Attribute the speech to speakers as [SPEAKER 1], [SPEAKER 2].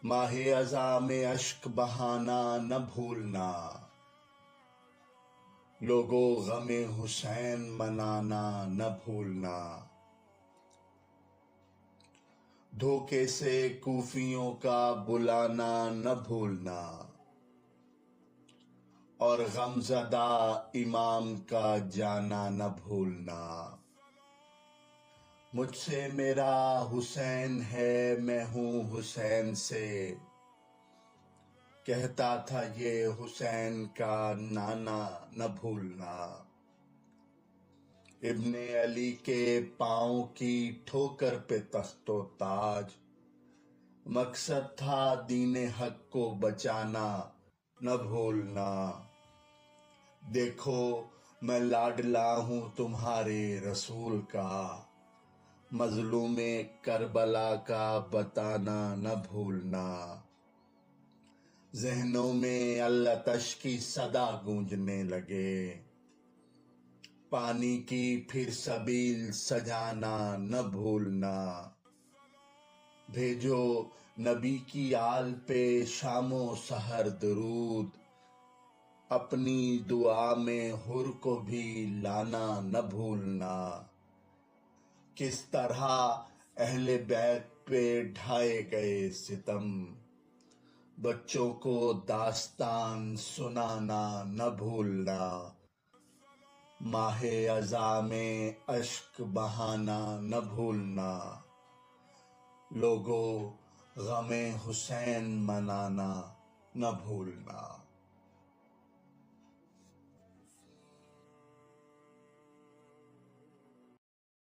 [SPEAKER 1] ماہ ازاں میں اشک بہانا نہ بھولنا، لوگو غم حسین منانا نہ بھولنا۔ دھوکے سے کوفیوں کا بلانا نہ بھولنا، اور غم زدہ امام کا جانا نہ بھولنا۔ مجھ سے میرا حسین ہے، میں ہوں حسین سے، کہتا تھا یہ حسین کا نانا نہ بھولنا۔ ابن علی کے پاؤں کی ٹھوکر پہ تخت و تاج، مقصد تھا دین حق کو بچانا نہ بھولنا۔ دیکھو میں لاڈلا ہوں تمہارے رسول کا، مظلوم کربلا کا بتانا نہ بھولنا۔ ذہنوں میں الاتش کی صدا گونجنے لگے، پانی کی پھر سبیل سجانا نہ بھولنا۔ بھیجو نبی کی آل پہ شام و سحر درود، اپنی دعا میں حر کو بھی لانا نہ بھولنا۔ کس طرح اہل بیت پہ ڈھائے گئے ستم، بچوں کو داستان سنانا نہ بھولنا۔ ماہ ازاں میں اشک بہانا نہ بھولنا، لوگو غم حسین منانا نہ بھولنا۔